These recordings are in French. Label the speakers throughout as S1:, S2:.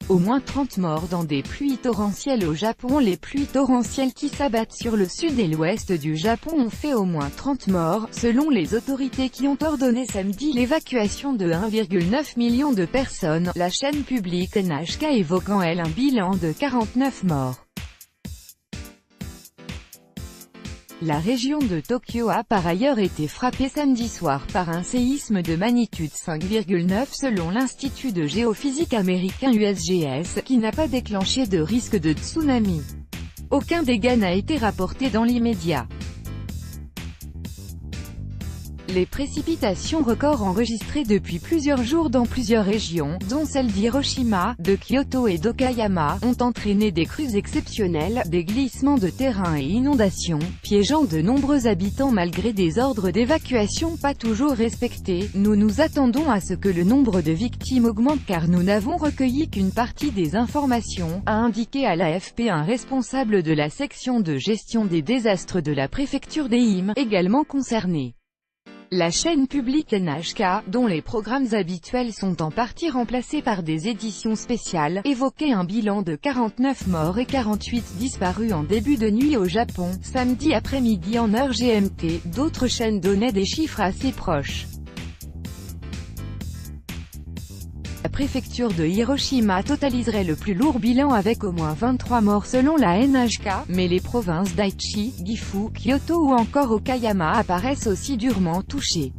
S1: Au moins 30 morts dans des pluies torrentielles au Japon. Les pluies torrentielles qui s'abattent sur le sud et l'ouest du Japon ont fait au moins 30 morts, selon les autorités qui ont ordonné samedi l'évacuation de 1,9 million de personnes, la chaîne publique NHK évoquant elle un bilan de 49 morts. La région de Tokyo a par ailleurs été frappée samedi soir par un séisme de magnitude 5,9 selon l'Institut de géophysique américain USGS, qui n'a pas déclenché de risque de tsunami. Aucun dégât n'a été rapporté dans l'immédiat. Les précipitations records enregistrées depuis plusieurs jours dans plusieurs régions, dont celle d'Hiroshima, de Kyoto et d'Okayama, ont entraîné des crues exceptionnelles, des glissements de terrain et inondations, piégeant de nombreux habitants malgré des ordres d'évacuation pas toujours respectés. Nous nous attendons à ce que le nombre de victimes augmente car nous n'avons recueilli qu'une partie des informations, a indiqué à l'AFP un responsable de la section de gestion des désastres de la préfecture d'Ehime, également concernée. La chaîne publique NHK, dont les programmes habituels sont en partie remplacés par des éditions spéciales, évoquait un bilan de 49 morts et 48 disparus en début de nuit au Japon, samedi après-midi en heure GMT. D'autres chaînes donnaient des chiffres assez proches. La préfecture de Hiroshima totaliserait le plus lourd bilan avec au moins 23 morts selon la NHK, mais les provinces d'Aichi, Gifu, Kyoto ou encore Okayama apparaissent aussi durement touchées.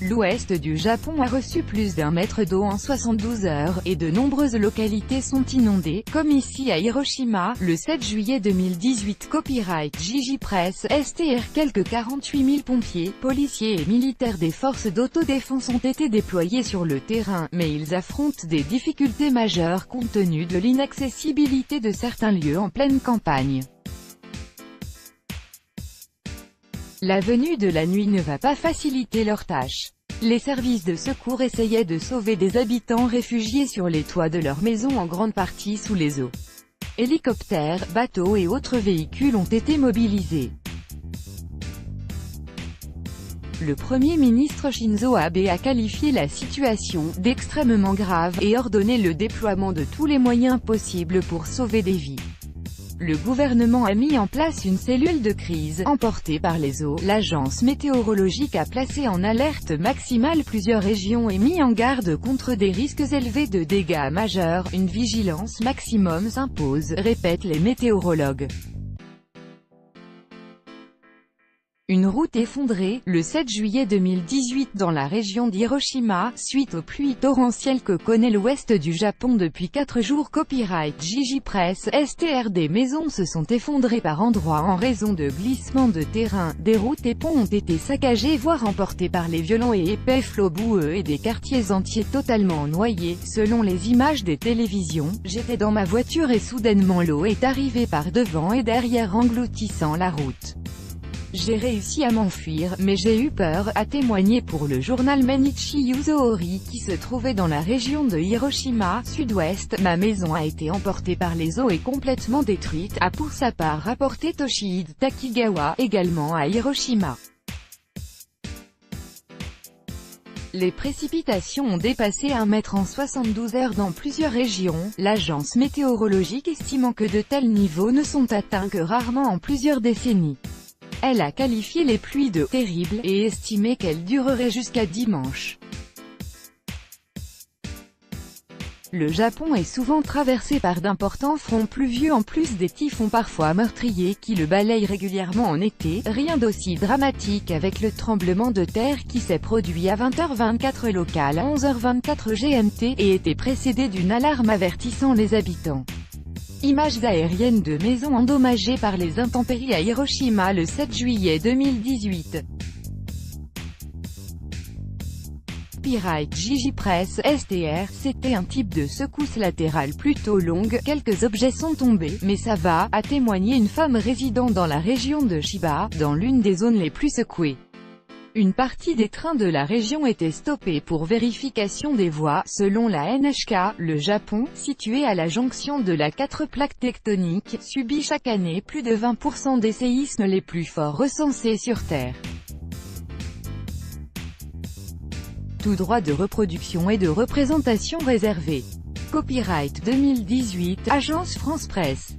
S1: L'ouest du Japon a reçu plus d'1 mètre d'eau en 72 heures, et de nombreuses localités sont inondées, comme ici à Hiroshima, le 7 juillet 2018. Copyright Jiji Press, STR. Quelques 48 000 pompiers, policiers et militaires des forces d'autodéfense ont été déployés sur le terrain, mais ils affrontent des difficultés majeures compte tenu de l'inaccessibilité de certains lieux en pleine campagne. La venue de la nuit ne va pas faciliter leur tâche. Les services de secours essayaient de sauver des habitants réfugiés sur les toits de leurs maisons en grande partie sous les eaux. Hélicoptères, bateaux et autres véhicules ont été mobilisés. Le Premier ministre Shinzo Abe a qualifié la situation d'extrêmement grave et ordonné le déploiement de tous les moyens possibles pour sauver des vies. Le gouvernement a mis en place une cellule de crise, emportée par les eaux. L'agence météorologique a placé en alerte maximale plusieurs régions et mis en garde contre des risques élevés de dégâts majeurs. Une vigilance maximum s'impose, répètent les météorologues. Une route effondrée, le 7 juillet 2018 dans la région d'Hiroshima, suite aux pluies torrentielles que connaît l'ouest du Japon depuis 4 jours. Copyright Jiji Press, STR. Des maisons se sont effondrées par endroits en raison de glissements de terrain, des routes et ponts ont été saccagés voire emportés par les violents et épais flots boueux et des quartiers entiers totalement noyés. Selon les images des télévisions, j'étais dans ma voiture et soudainement l'eau est arrivée par devant et derrière engloutissant la route. J'ai réussi à m'enfuir, mais j'ai eu peur, a témoigné pour le journal Mainichi Yuzohori, qui se trouvait dans la région de Hiroshima, sud-ouest. Ma maison a été emportée par les eaux et complètement détruite, a pour sa part rapporté Toshihide Takigawa, également à Hiroshima. Les précipitations ont dépassé 1 mètre en 72 heures dans plusieurs régions, l'agence météorologique estimant que de tels niveaux ne sont atteints que rarement en plusieurs décennies. Elle a qualifié les pluies de « terribles » et estimé qu'elles dureraient jusqu'à dimanche. Le Japon est souvent traversé par d'importants fronts pluvieux en plus des typhons parfois meurtriers qui le balayent régulièrement en été. Rien d'aussi dramatique avec le tremblement de terre qui s'est produit à 20h24 local, 11h24 GMT, et était précédé d'une alarme avertissant les habitants. Images aériennes de maisons endommagées par les intempéries à Hiroshima le 7 juillet 2018. Copyright Jiji Press, STR. C'était un type de secousse latérale plutôt longue, quelques objets sont tombés, mais ça va, a témoigné une femme résidant dans la région de Chiba, dans l'une des zones les plus secouées. Une partie des trains de la région était stoppée pour vérification des voies. Selon la NHK, le Japon, situé à la jonction de la 4 plaques tectoniques, subit chaque année plus de 20% des séismes les plus forts recensés sur Terre. Tout droit de reproduction et de représentation réservé. Copyright 2018, Agence France Presse.